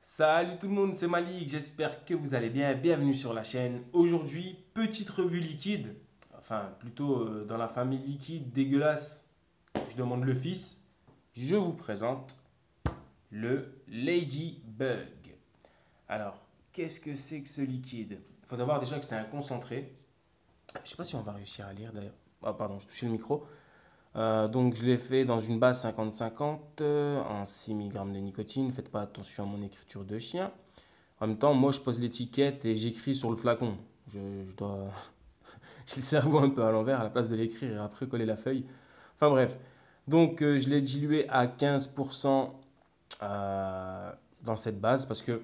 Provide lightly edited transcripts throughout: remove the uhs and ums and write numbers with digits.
Salut tout le monde, c'est Malik, j'espère que vous allez bien, bienvenue sur la chaîne. Aujourd'hui, petite revue liquide, enfin plutôt dans la famille liquide dégueulasse, je demande le fils. Je vous présente le Ladybug. Alors, qu'est-ce que c'est que ce liquide? Il faut savoir déjà que c'est un concentré. Je ne sais pas si on va réussir à lire d'ailleurs. Ah pardon, je touchais le micro. Donc je l'ai fait dans une base 50-50 en 6 mg de nicotine. Faites pas attention à mon écriture de chien. En même temps, moi je pose l'étiquette et j'écris sur le flacon. Je dois. J'ai le cerveau un peu à l'envers à la place de l'écrire et après coller la feuille. Enfin bref. Donc je l'ai dilué à 15% dans cette base parce que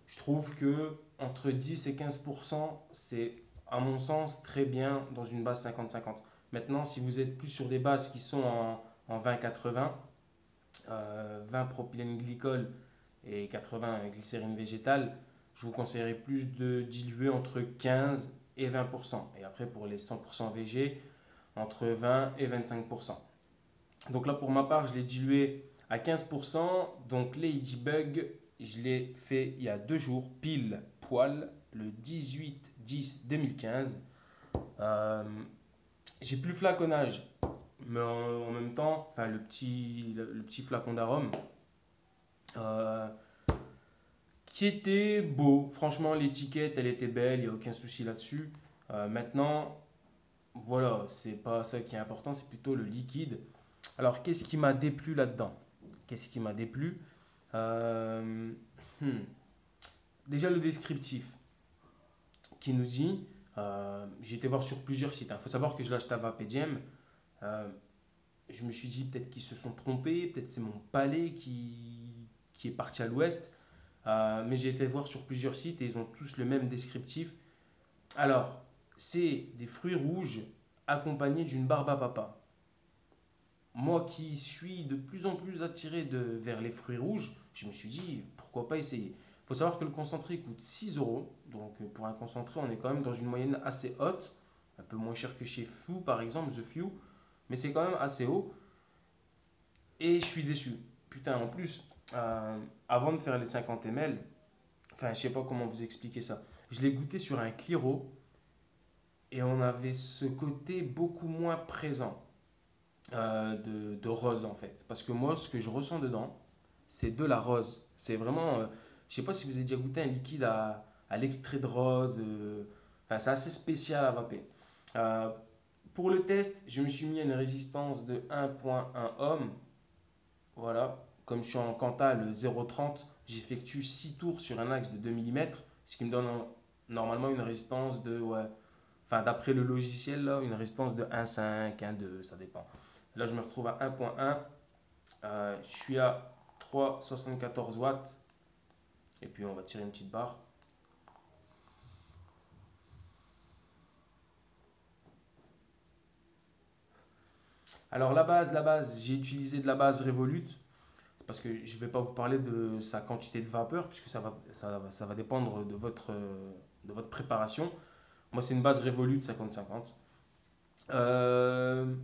je trouve que entre 10 et 15%, c'est à mon sens très bien dans une base 50-50. Maintenant, si vous êtes plus sur des bases qui sont en 20-80, 20 propylène glycol et 80 glycérine végétale, je vous conseillerais plus de diluer entre 15 et 20%. Et après, pour les 100% VG, entre 20 et 25%. Donc là, pour ma part, je l'ai dilué à 15%. Donc Ladybug, je l'ai fait il y a 2 jours, pile poil, le 18-10-2015. Euh, j'ai plus le flaconnage, mais en même temps, enfin le petit flacon d'arôme, euh, qui était beau. Franchement, l'étiquette, elle était belle, il n'y a aucun souci là-dessus. Maintenant, voilà, c'est pas ça qui est important, c'est plutôt le liquide. Alors, qu'est-ce qui m'a déplu là-dedans? Qu'est-ce qui m'a déplu? Euh, hmm. Déjà, le descriptif qui nous dit, j'ai été voir sur plusieurs sites. Il faut savoir que je l'ai acheté à Vapedium. Euh, je me suis dit peut-être qu'ils se sont trompés, peut-être c'est mon palais qui est parti à l'ouest. Mais j'ai été voir sur plusieurs sites et ils ont tous le même descriptif. Alors, c'est des fruits rouges accompagnés d'une barbe à papa. Moi qui suis de plus en plus attiré vers les fruits rouges, je me suis dit pourquoi pas essayer. Il faut savoir que le concentré coûte 6 euros. Donc pour un concentré, on est quand même dans une moyenne assez haute. Un peu moins cher que chez Few par exemple, The Few. Mais c'est quand même assez haut. Et je suis déçu. Putain, en plus, avant de faire les 50 ml, enfin, je sais pas comment vous expliquer ça. Je l'ai goûté sur un Cliro et on avait ce côté beaucoup moins présent de rose en fait. Parce que moi, ce que je ressens dedans, c'est de la rose. C'est vraiment. Je sais pas si vous avez déjà goûté un liquide à l'extrait de rose. Enfin, c'est assez spécial à vaper. Euh, pour le test, je me suis mis à une résistance de 1,1 ohm. Voilà, comme je suis en Cantal 0,30, j'effectue 6 tours sur un axe de 2 mm, ce qui me donne normalement une résistance de, ouais, enfin d'après le logiciel, là, une résistance de 1,5, 1,2, ça dépend. Là, je me retrouve à 1,1, je suis à 3,74 watts, et puis on va tirer une petite barre. Alors la base, j'ai utilisé de la base Revolut, parce que je ne vais pas vous parler de sa quantité de vapeur, puisque ça va dépendre de votre préparation. Moi, c'est une base Revolut 50-50. Euh,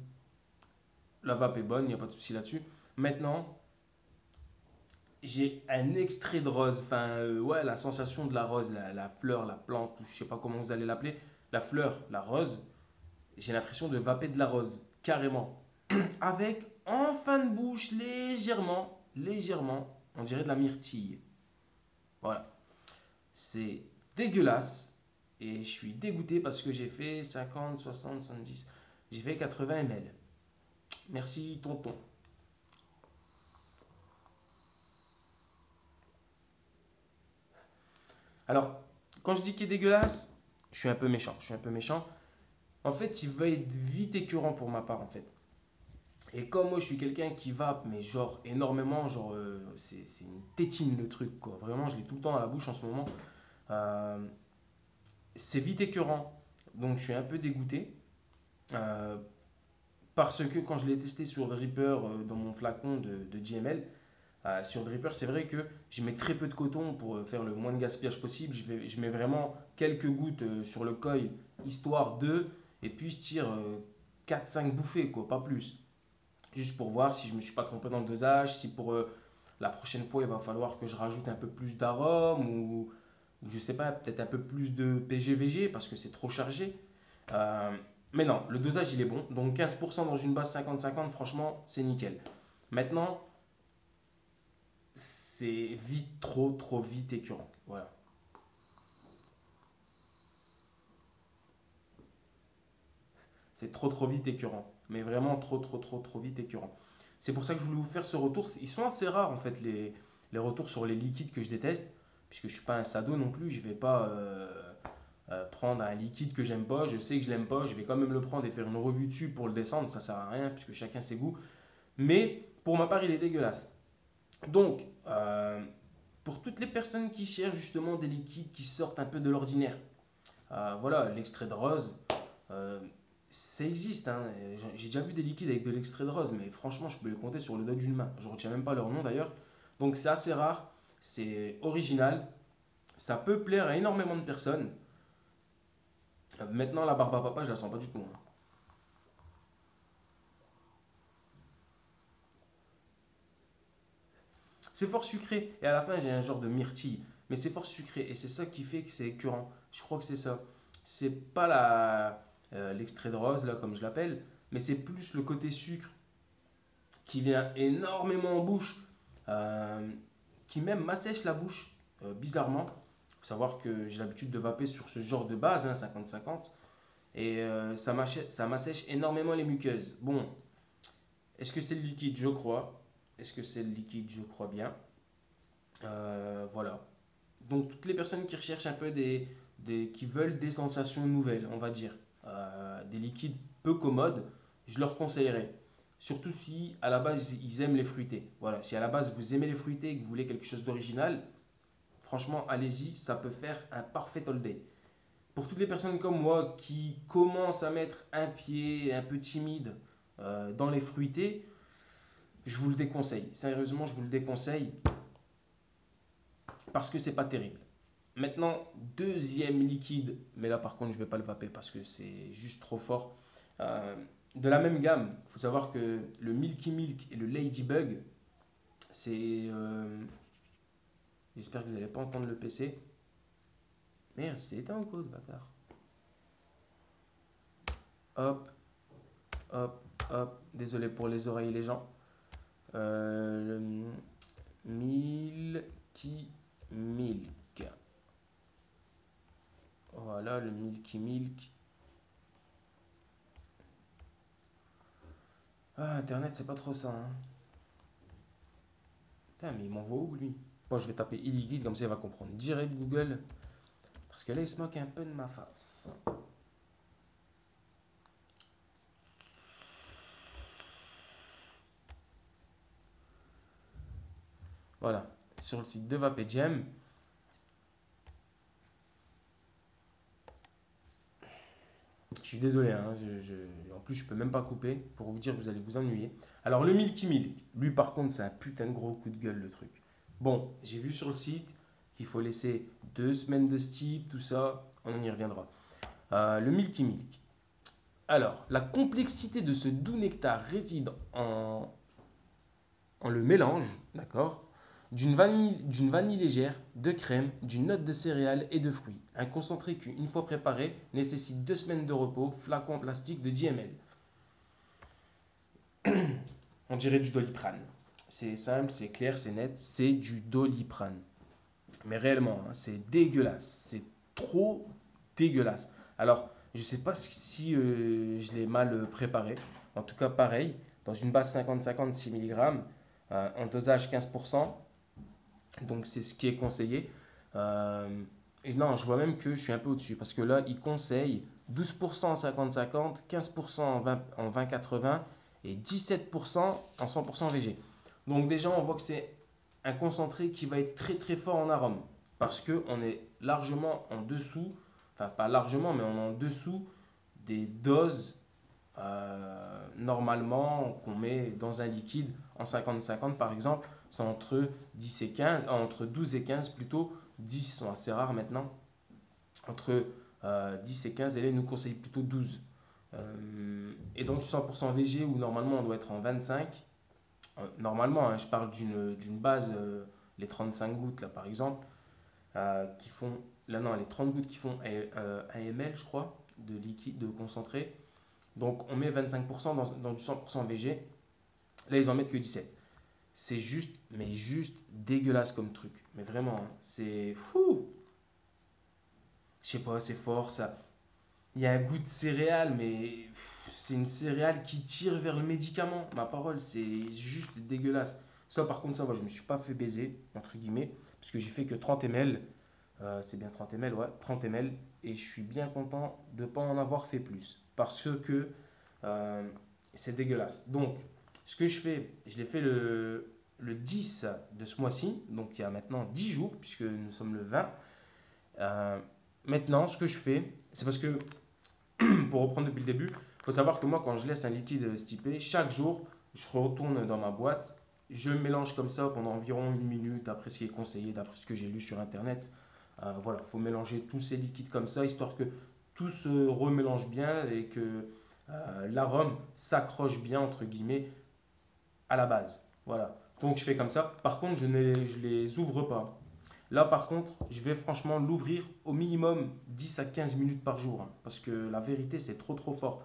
la vape est bonne, il n'y a pas de souci là-dessus. Maintenant, j'ai un extrait de rose. Enfin, ouais, la sensation de la rose, la fleur, la plante, ou je sais pas comment vous allez l'appeler. La fleur, la rose. J'ai l'impression de vaper de la rose, carrément. Avec, en fin de bouche, légèrement, on dirait de la myrtille. Voilà. C'est dégueulasse. Et je suis dégoûté parce que j'ai fait 50, 60, 70. J'ai fait 80 ml. Merci, tonton. Alors, quand je dis qu'il est dégueulasse, je suis un peu méchant. Je suis un peu méchant. En fait, il va être vite écœurant pour ma part, en fait. Et comme moi, je suis quelqu'un qui vape, mais genre énormément, genre c'est une tétine le truc, quoi. Vraiment, je l'ai tout le temps à la bouche en ce moment. Euh, c'est vite écœurant. Donc, je suis un peu dégoûté. Euh, Parce que quand je l'ai testé sur Dripper dans mon flacon de GML, sur Dripper, c'est vrai que je mets très peu de coton pour faire le moins de gaspillage possible. Je mets vraiment quelques gouttes sur le coil, histoire de, et puis je tire 4-5 bouffées, quoi, pas plus. Juste pour voir si je ne me suis pas trompé dans le dosage, si pour la prochaine fois, il va falloir que je rajoute un peu plus d'arôme ou je sais pas, peut-être un peu plus de PGVG parce que c'est trop chargé. Euh, mais non, le dosage, il est bon. Donc 15% dans une base 50-50, franchement, c'est nickel. Maintenant, c'est vite, trop vite écœurant. Voilà. C'est trop vite écœurant. Mais vraiment trop vite écœurant. C'est pour ça que je voulais vous faire ce retour. Ils sont assez rares en fait les retours sur les liquides que je déteste. Puisque je suis pas un sado non plus. Je vais pas prendre un liquide que j'aime pas. Je sais que je l'aime pas. Je vais quand même le prendre et faire une revue dessus pour le descendre. Ça sert à rien puisque chacun ses goûts. Mais pour ma part, il est dégueulasse. Donc, pour toutes les personnes qui cherchent justement des liquides qui sortent un peu de l'ordinaire, voilà, l'extrait de rose, euh, ça existe, hein. J'ai déjà vu des liquides avec de l'extrait de rose, mais franchement, je peux les compter sur le doigt d'une main. Je ne retiens même pas leur nom d'ailleurs. Donc c'est assez rare, c'est original, ça peut plaire à énormément de personnes. Maintenant, la barbe à papa, je la sens pas du tout, hein. C'est fort sucré, et à la fin, j'ai un genre de myrtille. Mais c'est fort sucré, et c'est ça qui fait que c'est écœurant. Je crois que c'est ça. C'est pas l'extrait de rose, là, comme je l'appelle, mais c'est plus le côté sucre qui vient énormément en bouche, euh, qui même m'assèche la bouche, bizarrement. Il faut savoir que j'ai l'habitude de vaper sur ce genre de base, hein, 50-50, et ça m'assèche énormément les muqueuses. Bon, est-ce que c'est le liquide? Je crois. Est-ce que c'est le liquide? Je crois bien. Voilà. Donc, toutes les personnes qui recherchent un peu qui veulent des sensations nouvelles, on va dire, des liquides peu commodes, je leur conseillerais. Surtout si à la base ils aiment les fruités. Voilà, si à la base vous aimez les fruités et que vous voulez quelque chose d'original, franchement, allez-y, ça peut faire un parfait all day. Pour toutes les personnes comme moi qui commencent à mettre un pied un peu timide dans les fruités, je vous le déconseille. Sérieusement, je vous le déconseille parce que c'est pas terrible. Maintenant, deuxième liquide, mais là par contre je vais pas le vaper parce que c'est juste trop fort. Euh, de la même gamme, il faut savoir que le Milky Milk et le Ladybug, c'est... j'espère que vous n'allez pas entendre le PC. Merde, c'est éteint ou quoi ce bâtard? Hop, hop, hop. Désolé pour les oreilles les gens. Le Milky Milk. Voilà, le Milky Milk. Ah, Internet, c'est pas trop ça, hein. Putain, mais il m'envoie où, lui? Bon, je vais taper illiquide, comme ça il va comprendre. Direct Google. Parce que là, il se moque un peu de ma face. Voilà. Sur le site de Vapegem. Je suis désolé, hein, en plus je peux même pas couper pour vous dire que vous allez vous ennuyer. Alors le Milky Milk, lui par contre c'est un putain de gros coup de gueule le truc. Bon, j'ai vu sur le site qu'il faut laisser 2 semaines de steep, tout ça, on y reviendra. Le Milky Milk. Alors, la complexité de ce doux nectar réside en le mélange, d'accord, d'une vanille légère, de crème, d'une note de céréales et de fruits. Un concentré qui, une fois préparé, nécessite 2 semaines de repos, flacon en plastique de 10 ml. On dirait du Doliprane. C'est simple, c'est clair, c'est net, c'est du Doliprane. Mais réellement, hein, c'est dégueulasse. C'est trop dégueulasse. Alors, je ne sais pas si je l'ai mal préparé. En tout cas, pareil, dans une base 50-50, 6 mg, en dosage 15%. Donc, c'est ce qui est conseillé. Et non, je vois même que je suis un peu au-dessus. Parce que là, il conseille 12% en 50-50, 15% en 20-80 et 17% en 100% VG. Donc, déjà, on voit que c'est un concentré qui va être très fort en arôme. Parce qu'on est largement en dessous, enfin pas largement, mais on est en dessous des doses normalement qu'on met dans un liquide en 50-50 par exemple. C'est entre 10 et 15, entre 12 et 15 plutôt. 10 sont assez rares maintenant. Entre 10 et 15, et là, ils nous conseillent plutôt 12. Et donc du 100% VG où normalement on doit être en 25, Normalement, hein, je parle d'une base, les 35 gouttes là par exemple, qui font, là non, les 30 gouttes qui font 1 ml je crois, de liquide, de concentré. Donc on met 25% dans du 100% VG, là ils en mettent que 17. C'est juste, mais juste dégueulasse comme truc. Mais vraiment, hein, c'est fou. Je sais pas, c'est fort ça. Il y a un goût de céréales, mais c'est une céréale qui tire vers le médicament. Ma parole, c'est juste dégueulasse. Ça, par contre, ça va, je me suis pas fait baiser, entre guillemets, parce que j'ai fait que 30 ml. C'est bien 30 ml, ouais, 30 ml. Et je suis bien content de ne pas en avoir fait plus. Parce que euh, c'est dégueulasse. Donc, ce que je fais, je l'ai fait le 10 de ce mois-ci, donc il y a maintenant 10 jours, puisque nous sommes le 20. Euh, Maintenant, ce que je fais, c'est parce que pour reprendre depuis le début, il faut savoir que moi, quand je laisse un liquide stipé, chaque jour, je retourne dans ma boîte, je mélange comme ça pendant environ 1 minute, d'après ce qui est conseillé, d'après ce que j'ai lu sur Internet. Voilà, il faut mélanger tous ces liquides comme ça, histoire que tout se remélange bien et que l'arôme s'accroche bien, entre guillemets, à la base. Voilà. Donc je fais comme ça. Par contre, je les ouvre pas. Là, par contre, je vais franchement l'ouvrir au minimum 10 à 15 minutes par jour, hein, parce que la vérité, c'est trop trop fort.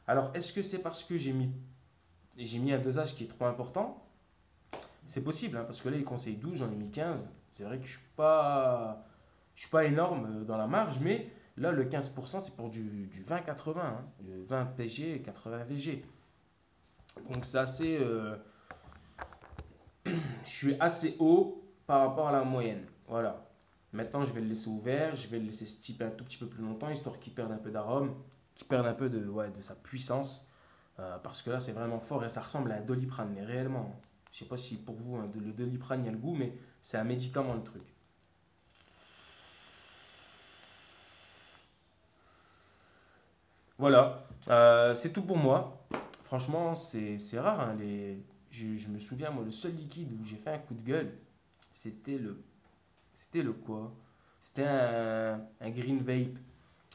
Alors, est-ce que c'est parce que j'ai mis un dosage qui est trop important? C'est possible, hein, parce que là, il conseille 12, j'en ai mis 15. C'est vrai que je suis pas énorme dans la marge, mais là, le 15%, c'est pour du 20-80, hein, le 20 PG et 80 VG. Donc, c'est assez, je suis assez haut par rapport à la moyenne. Voilà. Maintenant, je vais le laisser ouvert, je vais le laisser stiper un tout petit peu plus longtemps, histoire qu'il perde un peu d'arôme, qu'il perde un peu ouais, de sa puissance. Parce que là, c'est vraiment fort et ça ressemble à un Doliprane, mais réellement. Je sais pas si pour vous, hein, le Doliprane, il y a le goût, mais c'est un médicament, le truc. Voilà. C'est tout pour moi. Franchement, c'est rare, hein, je me souviens, moi, le seul liquide où j'ai fait un coup de gueule, c'était c'était le quoi? C'était un green vape,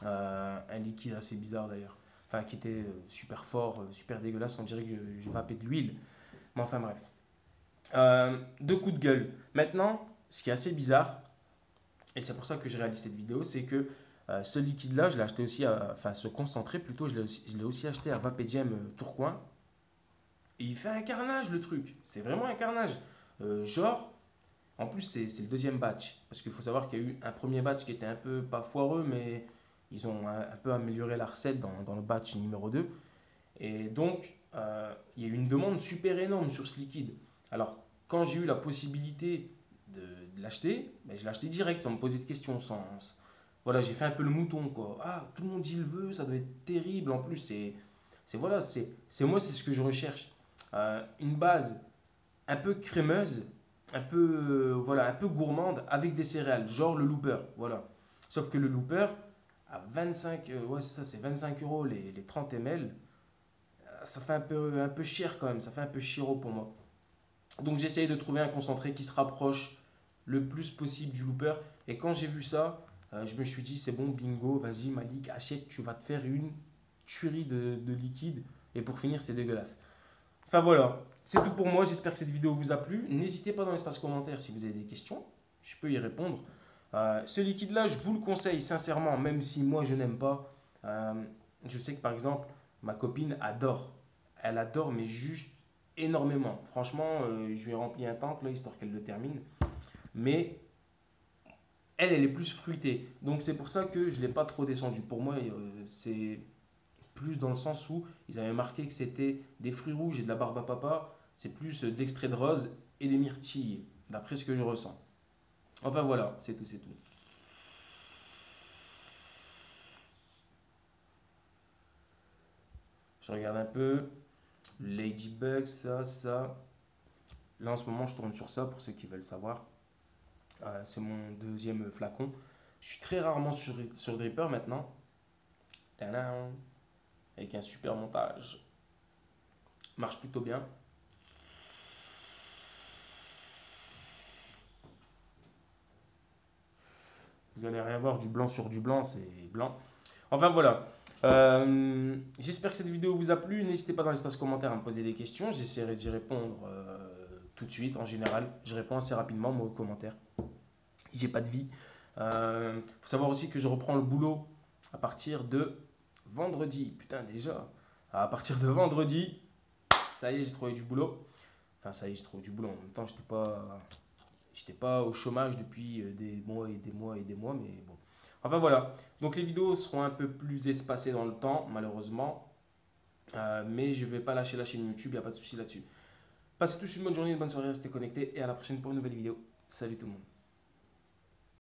un liquide assez bizarre d'ailleurs. Enfin, qui était super fort, super dégueulasse. On dirait que je vapais de l'huile. Mais enfin, bref. Deux coups de gueule. Maintenant, ce qui est assez bizarre, et c'est pour ça que j'ai réalisé cette vidéo, c'est que ce liquide-là, je l'ai acheté aussi, enfin, ce concentré plutôt, je l'ai aussi acheté à Vapedium Tourcoing. Et il fait un carnage le truc. C'est vraiment un carnage. Genre, en plus, c'est le deuxième batch. Parce qu'il faut savoir qu'il y a eu un premier batch qui était un peu, pas foireux, mais ils ont un peu amélioré la recette dans le batch numéro 2. Et donc, il y a eu une demande super énorme sur ce liquide. Alors, quand j'ai eu la possibilité de l'acheter, ben, je l'ai acheté direct sans me poser de questions. Voilà, j'ai fait un peu le mouton, quoi. Ah, tout le monde dit le veut, ça doit être terrible. En plus, voilà, moi, c'est ce que je recherche. Une base un peu crémeuse, un peu, voilà, un peu gourmande avec des céréales, genre le Looper, voilà. Sauf que le Looper, à 25, ouais, c'est ça, c'est 25 euros les 30 ml, ça fait un peu cher quand même, ça fait un peu chiro pour moi. Donc j'essaye de trouver un concentré qui se rapproche le plus possible du Looper. Et quand j'ai vu ça, je me suis dit, c'est bon, bingo, vas-y Malik, achète, tu vas te faire une tuerie de liquide. Et pour finir, c'est dégueulasse. Enfin voilà, c'est tout pour moi. J'espère que cette vidéo vous a plu. N'hésitez pas dans l'espace commentaire si vous avez des questions. Je peux y répondre. Ce liquide-là, je vous le conseille sincèrement, même si moi je n'aime pas. Euh, je sais que par exemple, ma copine adore. Elle adore, mais juste énormément. Franchement, je lui ai rempli un tank là, histoire qu'elle le termine. Mais elle est plus fruitée. Donc c'est pour ça que je ne l'ai pas trop descendu. Pour moi, c'est plus dans le sens où ils avaient marqué que c'était des fruits rouges et de la barbe à papa. C'est plus de l'extrait de rose et des myrtilles, d'après ce que je ressens. Enfin voilà, c'est tout, c'est tout. Je regarde un peu. Ladybug, ça. Là en ce moment, je tourne sur ça pour ceux qui veulent savoir. C'est mon deuxième flacon. Je suis très rarement sur Dripper maintenant. Tadam. Avec un super montage. Marche plutôt bien. Vous allez rien voir du blanc sur du blanc, c'est blanc. Enfin voilà. J'espère que cette vidéo vous a plu. N'hésitez pas dans l'espace commentaire à me poser des questions. J'essaierai d'y répondre tout de suite. En général, je réponds assez rapidement moi, aux commentaires. J'ai pas de vie. Faut savoir aussi que je reprends le boulot à partir de vendredi. Putain, déjà. À partir de vendredi, ça y est, j'ai trouvé du boulot. Enfin, ça y est, j'ai trouvé du boulot. En même temps, j'étais pas au chômage depuis des mois et des mois et des mois, mais bon. Enfin voilà. Donc les vidéos seront un peu plus espacées dans le temps, malheureusement. Mais je vais pas lâcher la chaîne YouTube, il n'y a pas de souci là-dessus. Passez tous une bonne journée, une bonne soirée, restez connectés et à la prochaine pour une nouvelle vidéo. Salut tout le monde.